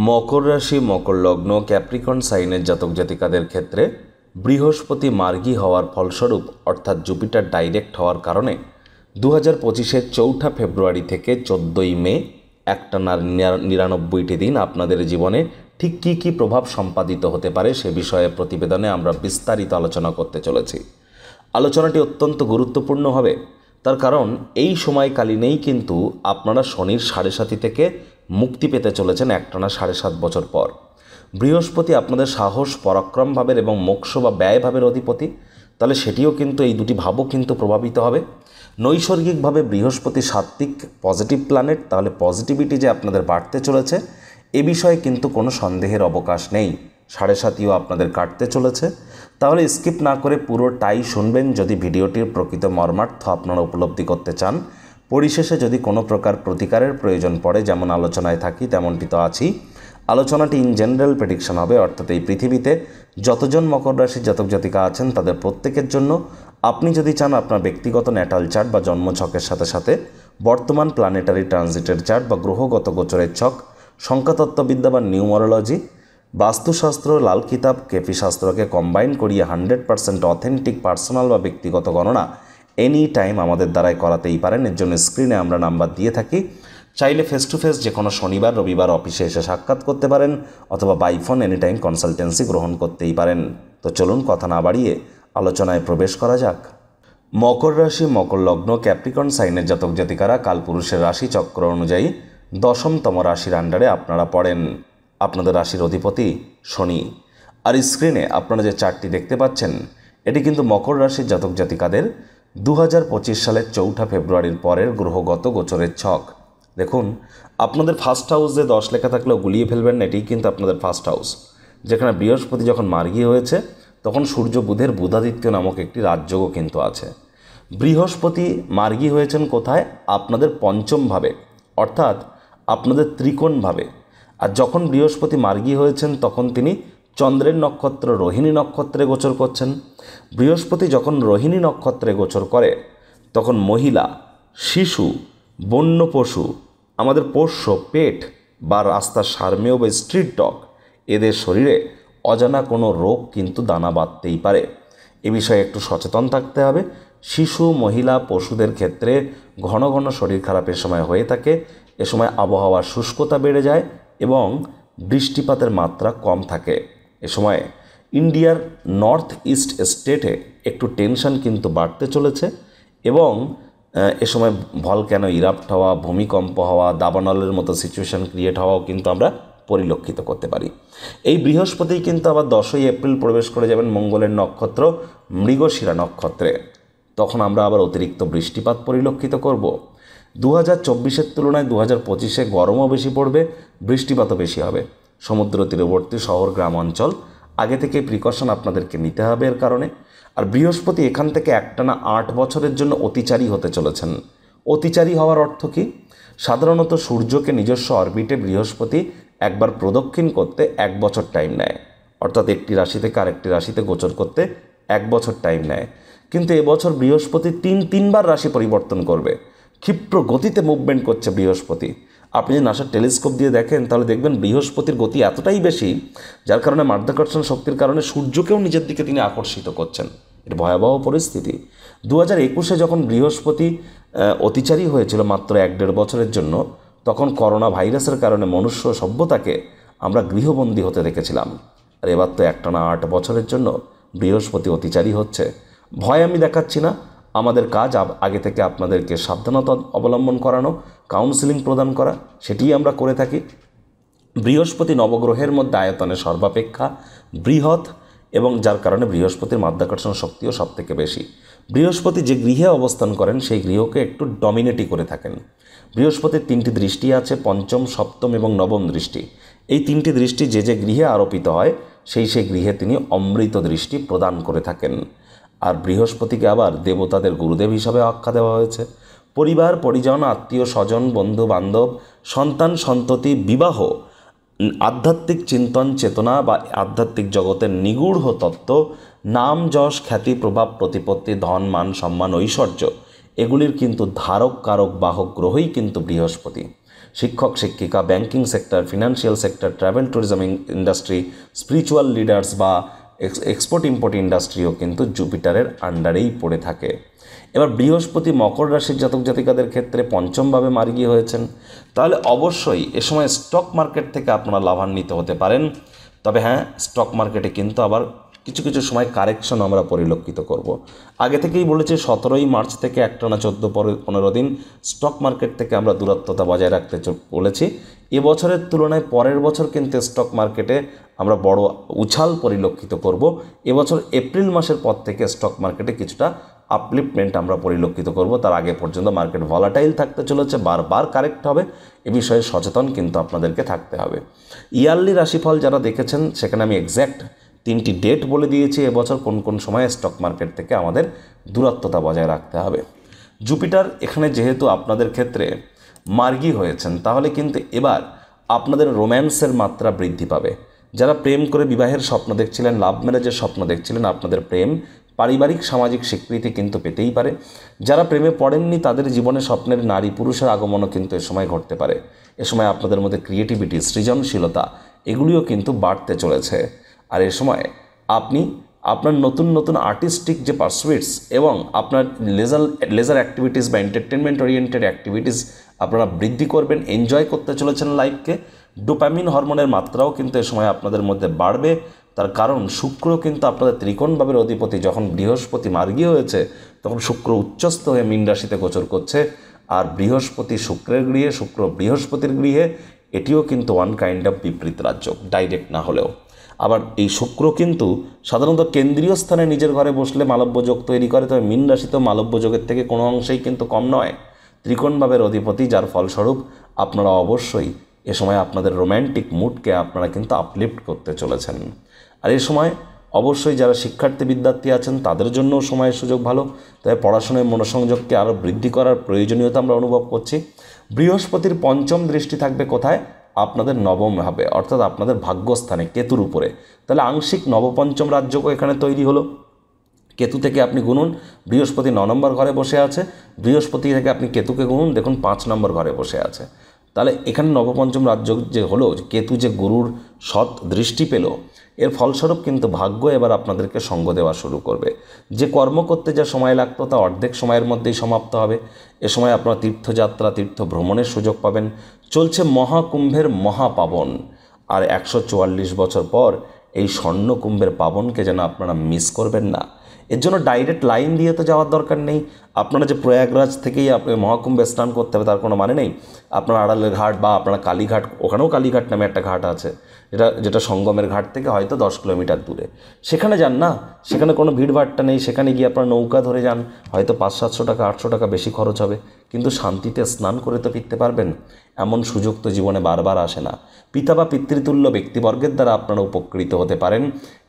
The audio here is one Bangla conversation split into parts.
মকর রাশি, মকর লগ্ন, ক্যাপ্রিকর্ন সাইনের জাতক জাতিকাদের ক্ষেত্রে বৃহস্পতি মার্গী হওয়ার ফলস্বরূপ অর্থাৎ জুপিটার ডাইরেক্ট হওয়ার কারণে 2025-এর 4 ফেব্রুয়ারি থেকে 14 মে একটানা 99টি দিন আপনাদের জীবনে ঠিক কী কী প্রভাব সম্পাদিত হতে পারে সে বিষয়ে প্রতিবেদনে আমরা বিস্তারিত আলোচনা করতে চলেছি। আলোচনাটি অত্যন্ত গুরুত্বপূর্ণ হবে, তার কারণ এই সময়কালীনেই কিন্তু আপনারা শনির 7.5 থেকে মুক্তি পেতে চলেছেন একটানা 7.5 বছর পর। বৃহস্পতি আপনাদের সাহস, পরাক্রম ভাবের এবং মোক্ষ বা ব্যয় ভাবের অধিপতি, তাহলে সেটিও কিন্তু এই দুটি ভাবও কিন্তু প্রভাবিত হবে। নৈসর্গিকভাবে বৃহস্পতি সাত্ত্বিক পজিটিভ প্ল্যানেট, তাহলে পজিটিভিটি যে আপনাদের বাড়তে চলেছে এ বিষয়ে কিন্তু কোনো সন্দেহের অবকাশ নেই। 7.5ও আপনাদের কাটতে চলেছে, তাহলে স্কিপ না করে পুরোটাই শুনবেন যদি ভিডিওটির প্রকৃত মর্মার্থ আপনারা উপলব্ধি করতে চান। পরিশেষে যদি কোনো প্রকার প্রতিকারের প্রয়োজন পড়ে, যেমন আলোচনায় থাকি তেমনটি তো আছেই, আলোচনাটি ইন জেনারেল প্রেডিকশন হবে, অর্থাৎ এই পৃথিবীতে যতজন মকর রাশির জাতক জাতিকা আছেন তাদের প্রত্যেকের জন্য। আপনি যদি চান আপনার ব্যক্তিগত ন্যাটাল চার্ট বা জন্মছকের সাথে সাথে বর্তমান প্ল্যানেটারি ট্রানজিটের চার্ট বা গ্রহগত গোচরের ছক, সংখ্যাতত্ত্ববিদ্যা বা নিউমারোলজি, বাস্তুশাস্ত্র, লাল কিতাব, কেপি শাস্ত্রকে কম্বাইন করিয়ে 100% অথেন্টিক পার্সোনাল বা ব্যক্তিগত গণনা এনি টাইম আমাদের দ্বারাই করাতেই পারেন। এর জন্য স্ক্রিনে আমরা নাম্বার দিয়ে থাকি, চাইলে ফেস টু ফেস যে কোনো শনিবার রবিবার অফিসে এসে সাক্ষাৎ করতে পারেন, অথবা by phone any time consultancy গ্রহণ করতেই পারেন। তো চলুন কথা না বাড়িয়ে আলোচনায় প্রবেশ করা যাক। মকর রাশি, মকর লগ্ন, ক্যাপ্রিকর্ন সাইনের জাতক জাতিকারা কালপুরুষের রাশি চক্র অনুযায়ী 10তম রাশির আন্ডারে আপনারা পড়েন। আপনাদের রাশির অধিপতি শনি। আর স্ক্রিনে আপনারা যে চার্টটি দেখতে পাচ্ছেন এটি কিন্তু মকর রাশির জাতক জাতিকাদের 2025 সালের 4 ফেব্রুয়ারির পরের গ্রহগত গোচরের ছক। দেখুন, আপনাদের ফার্স্ট হাউসে 10 লেখা থাকলেও গুলিয়ে ফেলবেন না, এটি কিন্তু আপনাদের ফার্স্ট হাউস, যেখানে বৃহস্পতি যখন মার্গী হয়েছে তখন সূর্য বুধের বুধাদিত্য নামক একটি রাজযোগও কিন্তু আছে। বৃহস্পতি মার্গী হয়েছেন কোথায়? আপনাদের পঞ্চম ভাবে, অর্থাৎ আপনাদের ত্রিকোণ ভাবে। আর যখন বৃহস্পতি মার্গী হয়েছেন তখন তিনি চন্দ্রের নক্ষত্র রোহিণী নক্ষত্রে গোচর করছেন। বৃহস্পতি যখন রোহিণী নক্ষত্রে গোচর করে তখন মহিলা, শিশু, বন্য পশু, আমাদের পোষ্য পেট বা রাস্তার সারমেয় বা স্ট্রিট ডগ, এদের শরীরে অজানা কোনো রোগ কিন্তু দানা বাঁধতেই পারে। এ বিষয়ে একটু সচেতন থাকতে হবে। শিশু, মহিলা, পশুদের ক্ষেত্রে ঘন ঘন শরীর খারাপের সময় হয়ে থাকে। এ সময় আবহাওয়ার শুষ্কতা বেড়ে যায় এবং বৃষ্টিপাতের মাত্রা কম থাকে। এ সময় ইন্ডিয়ার নর্থ ইস্ট স্টেটে একটু টেনশন কিন্তু বাড়তে চলেছে এবং এ সময় ভলক্যানো ইরাপ্ট হওয়া, ভূমিকম্প হওয়া, দাবানলের মতো সিচুয়েশন ক্রিয়েট হওয়াও কিন্তু আমরা পরিলক্ষিত করতে পারি। এই বৃহস্পতি কিন্তু আবার 10ই এপ্রিল প্রবেশ করে যাবেন মঙ্গলের নক্ষত্র মৃগশিরা নক্ষত্রে। তখন আমরা আবার অতিরিক্ত বৃষ্টিপাত পরিলক্ষিত করব। 2024-এর তুলনায় 2025-এ গরমও বেশি পড়বে, বৃষ্টিপাতও বেশি হবে। সমুদ্র তীরবর্তী শহর, গ্রাম অঞ্চল আগে থেকে প্রিকশন আপনাদেরকে নিতে হবে এর কারণে। আর বৃহস্পতি এখান থেকে একটানা 8 বছরের জন্য অতিচারী হতে চলেছেন। অতিচারী হওয়ার অর্থ কী? সাধারণত সূর্যকে নিজস্ব অরবিটে বৃহস্পতি একবার প্রদক্ষিণ করতে 1 বছর টাইম নেয়, অর্থাৎ একটি রাশি থেকে আরেকটি রাশিতে গোচর করতে 1 বছর টাইম নেয়। কিন্তু এবছর বৃহস্পতি তিনবার রাশি পরিবর্তন করবে। ক্ষিপ্র গতিতে মুভমেন্ট করছে বৃহস্পতি। আপনি যদি নাসার টেলিস্কোপ দিয়ে দেখেন তাহলে দেখবেন বৃহস্পতির গতি এতটাই বেশি, যার কারণে মাধ্যাকর্ষণ শক্তির কারণে সূর্যকেও নিজের দিকে তিনি আকর্ষিত করছেন। এটা ভয়াবহ পরিস্থিতি। 2021-এ যখন বৃহস্পতি অতিচারী হয়েছিল মাত্র 1-1.5 বছরের জন্য, তখন করোনা ভাইরাসের কারণে মনুষ্য সভ্যতাকে আমরা গৃহবন্দী হতে দেখেছিলাম। আর এবার তো একটানা 8 বছরের জন্য বৃহস্পতি অতিচারী হচ্ছে। ভয় আমি দেখাচ্ছি না, আমাদের কাজ আগে থেকে আপনাদেরকে সাবধানতা অবলম্বন করানো, কাউন্সিলিং প্রদান করা, সেটিই আমরা করে থাকি। বৃহস্পতি নবগ্রহের মধ্যে আয়তনে সর্বাপেক্ষা বৃহৎ এবং যার কারণে বৃহস্পতির মাধ্যাকর্ষণ শক্তিও সবথেকে বেশি। বৃহস্পতি যে গৃহে অবস্থান করেন সেই গৃহকে একটু ডমিনেটই করে থাকেন। বৃহস্পতির 3টি দৃষ্টি আছে, পঞ্চম, সপ্তম এবং নবম দৃষ্টি। এই 3টি দৃষ্টি যে গৃহে আরোপিত হয় সেই গৃহে তিনি অমৃত দৃষ্টি প্রদান করে থাকেন। আর বৃহস্পতিকে আবার দেবতাদের গুরুদেব হিসাবে আখ্যা দেওয়া হয়েছে। পরিবার, পরিজন, আত্মীয় স্বজন, বন্ধু বান্ধব, সন্তান সন্ততি, বিবাহ, আধ্যাত্মিক চিন্তন চেতনা বা আধ্যাত্মিক জগতের নিগূঢ় তত্ত্ব, নাম যশ খ্যাতি প্রভাব প্রতিপত্তি, ধন মান সম্মান ঐশ্বর্য, এগুলির কিন্তু ধারক কারক বাহক গ্রহই কিন্তু বৃহস্পতি। শিক্ষক শিক্ষিকা, banking sector, financial sector, travel tourism industry, spiritual leaders বা এক্সপোর্ট ইম্পোর্ট ইন্ডাস্ট্রিও কিন্তু জুপিটারের আন্ডারেই পড়ে থাকে। এবার বৃহস্পতি মকর রাশির জাতক জাতিকাদের ক্ষেত্রে পঞ্চমভাবে মার্গী হয়েছেন, তাহলে অবশ্যই এ সময় স্টক মার্কেট থেকে আপনারা লাভান্বিত হতে পারেন। তবে হ্যাঁ, স্টক মার্কেটে কিন্তু আবার কিছু কিছু সময় কারেকশন আমরা পরিলক্ষিত করব। আগে থেকেই বলেছি 17ই মার্চ থেকে একটানা 14-15 দিন স্টক মার্কেট থেকে আমরা দূরত্বতা বজায় রাখতে বলেছি। এবছরের তুলনায় পরের বছর কিন্তু স্টক মার্কেটে আমরা বড় উছাল পরিলক্ষিত করব। এবছর এপ্রিল মাসের পর থেকে স্টক মার্কেটে কিছুটা আপলিফটমেন্ট আমরা পরিলক্ষিত করব। তার আগে পর্যন্ত মার্কেট ভলাটাইল থাকতে চলেছে, বারবার কারেক্ট হবে, এ বিষয়ে সচেতন কিন্তু আপনাদেরকে থাকতে হবে। ইয়ারলি রাশিফল যারা দেখেছেন সেখানে আমি এক্স্যাক্ট 3টি ডেট বলে দিয়েছি এবছর কোন কোন সময়ে স্টক মার্কেট থেকে আমাদের দূরত্বতা বজায় রাখতে হবে। জুপিটার এখানে যেহেতু আপনাদের ক্ষেত্রে মার্গী হয়েছেন, তাহলে কিন্তু এবার আপনাদের রোম্যান্সের মাত্রা বৃদ্ধি পাবে। যারা প্রেম করে বিবাহের স্বপ্ন দেখছিলেন, লাভ ম্যারেজের স্বপ্ন দেখছিলেন, আপনাদের প্রেম পারিবারিক সামাজিক স্বীকৃতি কিন্তু পেতেই পারে। যারা প্রেমে পড়েননি তাদের জীবনে স্বপ্নের নারী পুরুষের আগমনও কিন্তু এ সময় ঘটতে পারে। এ সময় আপনাদের মধ্যে ক্রিয়েটিভিটি, সৃজনশীলতা এগুলিও কিন্তু বাড়তে চলেছে। আর এ সময় আপনি আপনার নতুন নতুন আর্টিস্টিক যে পারসুইটস এবং আপনার লেজার অ্যাক্টিভিটিস বা এন্টারটেনমেন্ট ওরিয়েন্টেড অ্যাক্টিভিটিস আপনারা বৃদ্ধি করবেন, এনজয় করতে চলেছেন লাইফকে। ডোপামিন হরমোনের মাত্রাও কিন্তু এ সময় আপনাদের মধ্যে বাড়বে। তার কারণ শুক্র কিন্তু আপনাদের ত্রিকোণ ভাবের অধিপতি। যখন বৃহস্পতি মার্গী হয়েছে তখন শুক্র উচ্চস্থ হয়ে মীন রাশিতে গোচর করছে। আর বৃহস্পতি শুক্রের গৃহে, শুক্র বৃহস্পতির গৃহে, এটিও কিন্তু ওয়ান কাইন্ড অফ বিপরীত রাজ্য, ডাইরেক্ট না হলেও। আবার এই শুক্র কিন্তু সাধারণত কেন্দ্রীয় স্থানে নিজের ঘরে বসলে মালব্য যোগ তৈরি করে, তবে মীন রাশিতেও মালব্য যোগের থেকে কোনো অংশেই কিন্তু কম নয়। ত্রিকোণ ভাবের অধিপতি, যার ফলস্বরূপ আপনারা অবশ্যই এ সময় আপনাদের রোম্যান্টিক মুডকে আপনারা কিন্তু আপলিফ্ট করতে চলেছেন। আর এই সময় অবশ্যই যারা শিক্ষার্থী বিদ্যার্থী আছেন তাদের জন্যও সময়ের সুযোগ ভালো, তবে পড়াশোনায় মনোসংযোগকে আরও বৃদ্ধি করার প্রয়োজনীয়তা আমরা অনুভব করছি। বৃহস্পতির পঞ্চম দৃষ্টি থাকবে কোথায়? আপনাদের নবম ভাবে, অর্থাৎ আপনাদের ভাগ্যস্থানে কেতুর উপরে। তাহলে আংশিক নবপঞ্চম রাজ্যও এখানে তৈরি হলো। কেতু থেকে আপনি গুনুন, বৃহস্পতি 9 নম্বর ঘরে বসে আছে, বৃহস্পতি থেকে আপনি কেতুকে গুনুন, দেখুন 5 নম্বর ঘরে বসে আছে। তাহলে এখানে নবপঞ্চম রাজ্য যে হলো, কেতু যে গুরুর সৎ দৃষ্টি পেল, এর ফলস্বরূপ কিন্তু ভাগ্য এবার আপনাদেরকে সঙ্গ দেওয়া শুরু করবে। যে কর্ম করতে যা সময় লাগতো তা অর্ধেক সময়ের মধ্যেই সমাপ্ত হবে। এ সময় আপনারা তীর্থযাত্রা, তীর্থ ভ্রমণের সুযোগ পাবেন। চলছে মহাকুম্ভের মহাপাবন, আর 144 বছর পর এই স্বর্ণকুম্ভের পাবনকে যেন আপনারা মিস করবেন না। এর জন্য ডাইরেক্ট লাইন দিয়ে তো যাওয়ার দরকার নেই। আপনারা যে প্রয়াগরাজ থেকেই আপনি মহাকুম্ভে স্নান করতে হবে তার কোনো মানে নেই। আপনার আড়ালের ঘাট বা আপনারা কালীঘাট, ওখানেও কালীঘাট নামে একটা ঘাট আছে, যেটা সঙ্গমের ঘাট থেকে হয়তো 10 কিলোমিটার দূরে, সেখানে যান না। সেখানে কোনো ভিড়ভাট্টা নেই, সেখানে গিয়ে আপনারা নৌকা ধরে যান, হয়তো 500-700 টাকা 800 টাকা বেশি খরচ হবে, কিন্তু শান্তিতে স্নান করে তো ফিরতে পারবেন। এমন সুযোগ তো জীবনে বারবার আসে না। পিতা বা পিতৃতুল্য ব্যক্তিবর্গের দ্বারা আপনারা উপকৃত হতে পারেন।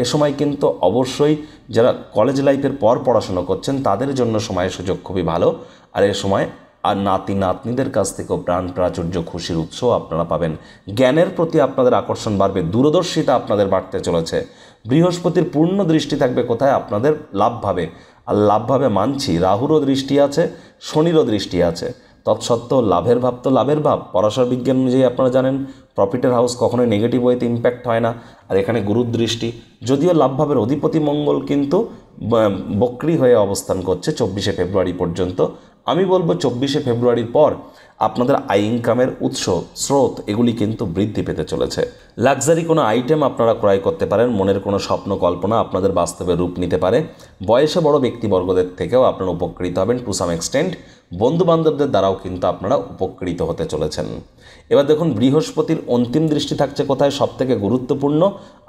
এ সময় কিন্তু অবশ্যই যারা কলেজ লাইফের পর পড়াশোনা করছেন তাদের জন্য সময়ের সুযোগ খুবই ভালো। আর এ সময় আর নাতি নাতনিদের কাছ থেকেও প্রাণ প্রাচুর্য, খুশির উৎস আপনারা পাবেন। জ্ঞানের প্রতি আপনাদের আকর্ষণ বাড়বে, দূরদর্শিতা আপনাদের বাড়তে চলেছে। বৃহস্পতির পূর্ণ দৃষ্টি থাকবে কোথায়? আপনাদের লাভভাবে। আর লাভভাবে মানছি, রাহুরও দৃষ্টি আছে, শনিরও দৃষ্টি আছে। তৎসত্ত্বেও লাভের ভাব তো লাভের ভাব। পরাশর বিজ্ঞান অনুযায়ী আপনারা জানেন প্রফিটের হাউস কখনোই নেগেটিভ ওয়েতে ইম্প্যাক্ট হয় না। আর এখানে গুরুর দৃষ্টি, যদিও লাভভাবের অধিপতি মঙ্গল কিন্তু বক্রী হয়ে অবস্থান করছে 24শে ফেব্রুয়ারি পর্যন্ত। আমি বলবো 24শে ফেব্রুয়ারির পর আপনাদের আয় ইনকামের উৎস, স্রোত এগুলি কিন্তু বৃদ্ধি পেতে চলেছে। লাক্সারি কোনো আইটেম আপনারা ক্রয় করতে পারেন। মনের কোনো স্বপ্ন কল্পনা আপনাদের বাস্তবে রূপ নিতে পারে। বয়সে বড় ব্যক্তিবর্গদের থেকেও আপনারা উপকৃত হবেন টু সাম এক্সটেন্ট। বন্ধুবান্ধবদের দ্বারাও কিন্তু আপনারা উপকৃত হতে চলেছেন। এবার দেখুন বৃহস্পতির অন্তিম দৃষ্টি থাকছে কোথায়? সবথেকে গুরুত্বপূর্ণ,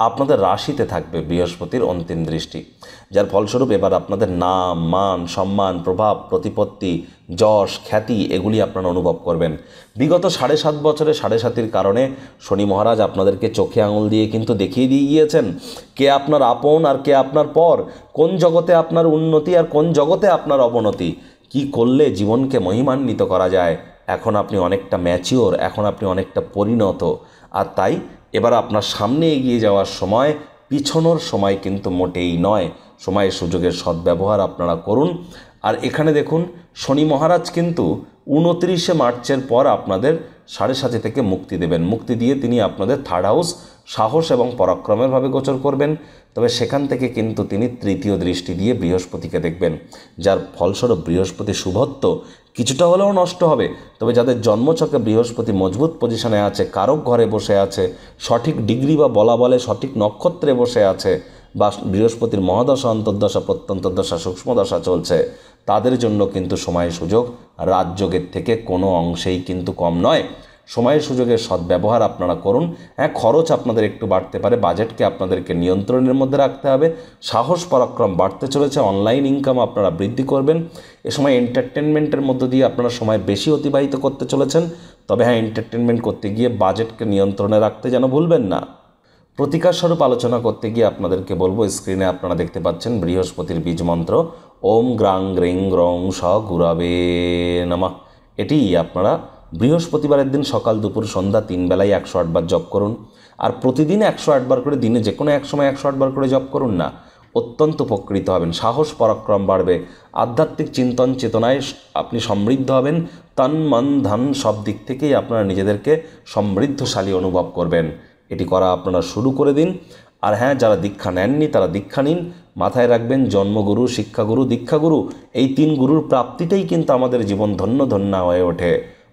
আপনাদের রাশিতে থাকবে বৃহস্পতির অন্তিম দৃষ্টি, যার ফলস্বরূপ এবার আপনাদের নাম, মান, সম্মান, প্রভাব, প্রতিপত্তি, যশ, খ্যাতি এগুলি আপনারা অনুভব করবেন। বিগত 7.5 বছরে 7.5-র কারণে শনি মহারাজ আপনাদেরকে চোখে আঙুল দিয়ে কিন্তু দেখিয়ে দিয়ে গিয়েছেন কে আপনার আপন আর কে আপনার পর, কোন জগতে আপনার উন্নতি আর কোন জগতে আপনার অবনতি, কি করলে জীবনকে মহিমান্বিত করা যায়। এখন আপনি অনেকটা ম্যাচিওর, এখন আপনি অনেকটা পরিণত। আর তাই এবার আপনার সামনে এগিয়ে যাওয়ার সময়, পিছনোর সময় কিন্তু মোটেই নয়। সময়ের সুযোগের সদ্ব্যবহার আপনারা করুন। আর এখানে দেখুন শনি মহারাজ কিন্তু 29শে মার্চের পর আপনাদের সাড়ে থেকে মুক্তি দেবেন। মুক্তি দিয়ে তিনি আপনাদের থার্ড হাউস সাহস এবং পরাক্রমের ভাবে গোচর করবেন। তবে সেখান থেকে কিন্তু তিনি তৃতীয় দৃষ্টি দিয়ে বৃহস্পতিকে দেখবেন, যার ফলস্বরূপ বৃহস্পতি শুভত্ব কিছুটা হলেও নষ্ট হবে। তবে যাদের জন্মছকে বৃহস্পতি মজবুত পজিশনে আছে, কারক ঘরে বসে আছে, সঠিক ডিগ্রি বা বলা বলে সঠিক নক্ষত্রে বসে আছে, বা বৃহস্পতির মহাদশা, অন্তর্দশা, প্রত্যন্তর্দশা, সূক্ষ্মদশা চলছে, তাদের জন্য কিন্তু সময় সুযোগ রাজযোগের থেকে কোনো অংশেই কিন্তু কম নয়। সময়ের সুযোগের সদ্ব্যবহার আপনারা করুন। হ্যাঁ, খরচ আপনাদের একটু বাড়তে পারে, বাজেটকে আপনাদেরকে নিয়ন্ত্রণের মধ্যে রাখতে হবে। সাহস পরাক্রম বাড়তে চলেছে, অনলাইন ইনকাম আপনারা বৃদ্ধি করবেন। এ সময় এন্টারটেনমেন্টের মধ্য দিয়ে আপনারা সময় বেশি অতিবাহিত করতে চলেছেন। তবে হ্যাঁ, এন্টারটেনমেন্ট করতে গিয়ে বাজেটকে নিয়ন্ত্রণে রাখতে যেন ভুলবেন না। প্রতিকার স্বরূপ আলোচনা করতে গিয়ে আপনাদেরকে বলবো, স্ক্রিনে আপনারা দেখতে পাচ্ছেন বৃহস্পতির বীজ মন্ত্র ওম গ্রাং গ্রিং গ্রং স গুরবে নমঃ। এটি আপনারা বৃহস্পতিবারের দিন সকাল দুপুর সন্ধ্যা 3 বেলায় 108 বার জপ করুন। আর প্রতিদিন 108 বার করে, দিনে যে কোনো এক সময় 108 বার করে জপ করুন না, অত্যন্ত উপকৃত হবেন। সাহস পরাক্রম বাড়বে, আধ্যাত্মিক চিন্তন চেতনায় আপনি সমৃদ্ধ হবেন। তন মন ধন সব দিক থেকেই আপনারা নিজেদেরকে সমৃদ্ধশালী অনুভব করবেন। এটি করা আপনারা শুরু করে দিন। আর হ্যাঁ, যারা দীক্ষা নেননি তারা দীক্ষা নিন। মাথায় রাখবেন, জন্মগুরু, শিক্ষাগুরু, দীক্ষাগুরু, এই 3 গুরুর প্রাপ্তিতেই কিন্তু আমাদের জীবন ধন্য ধন্য হয়ে ওঠে।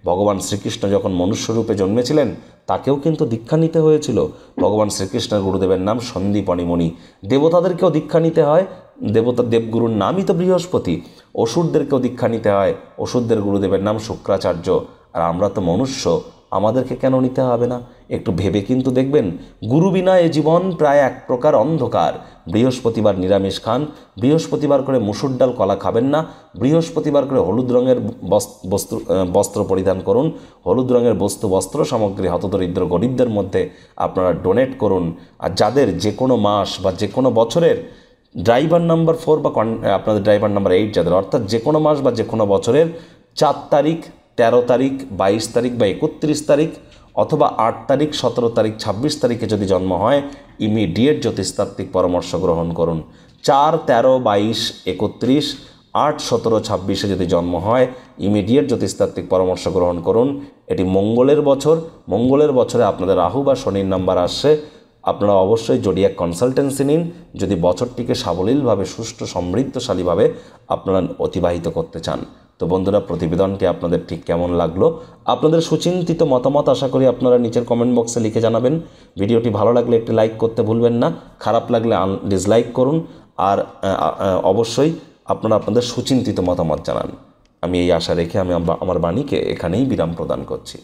ভগবান শ্রীকৃষ্ণ যখন মনুষ্যরূপে জন্মেছিলেন, তাকেও কিন্তু দীক্ষা নিতে হয়েছিল। ভগবান শ্রীকৃষ্ণের গুরুদেবের নাম সন্দীপনী মুনি। দেবতাদেরকেও দীক্ষা নিতে হয়, দেবগুরুর নামই তো বৃহস্পতি। অসুরদেরকেও দীক্ষা নিতে হয়, অসুরদের গুরুদেবের নাম শুক্রাচার্য। আর আমরা তো মনুষ্য, আমাদেরকে কেন নিতে হবে না? একটু ভেবে কিন্তু দেখবেন। গুরু বিনা এ জীবন প্রায় এক প্রকার অন্ধকার। বৃহস্পতিবার নিরামিষ খান, বৃহস্পতিবার করে মুসুর ডাল কলা খাবেন না, বৃহস্পতিবার করে হলুদ রঙের বস্ত্র পরিধান করুন, হলুদ রঙের বস্ত্র সামগ্রী হতদরিদ্র গরিবদের মধ্যে আপনারা ডোনেট করুন। আর যাদের যে কোনো মাস বা যে কোনো বছরের ড্রাইভার নাম্বার 4 বা আপনাদের ড্রাইভার নাম্বার 8 যাদের, অর্থাৎ যে কোনো মাস বা যে কোনো বছরের 4 তারিখ, 13 তারিখ, 22 তারিখ বা 31 তারিখ, অথবা 8 তারিখ, 17 তারিখ, 26 তারিখে যদি জন্ম হয়, ইমিডিয়েট জ্যোতিষতাত্ত্বিক পরামর্শ গ্রহণ করুন। 4, 13, 22, 31, 8, 17, 26 যদি জন্ম হয়, ইমিডিয়েট জ্যোতিষতাত্ত্বিক পরামর্শ গ্রহণ করুন। এটি মঙ্গলের বছর। মঙ্গলের বছরে আপনাদের রাহু বা শনির নাম্বার আসছে। আপনারা অবশ্যই জোডিয়াক কনসালটেন্সি নিন যদি বছরটিকে সাবলীলভাবে, সুষ্ঠু, সমৃদ্ধশালীভাবে আপনারা অতিবাহিত করতে চান। তো বন্ধুরা, প্রতিবেদনটি আপনাদের ঠিক কেমন লাগলো? আপনাদের সুচিন্তিত মতামত আশা করি আপনারা নিচের কমেন্ট বক্সে লিখে জানাবেন। ভিডিওটি ভালো লাগলে একটি লাইক করতে ভুলবেন না, খারাপ লাগলে ডিসলাইক করুন। আর অবশ্যই আপনারা আপনাদের সুচিন্তিত মতামত জানান। আমি এই আশা রেখে আমি আমার বাণীকে এখানেই বিরাম প্রদান করছি।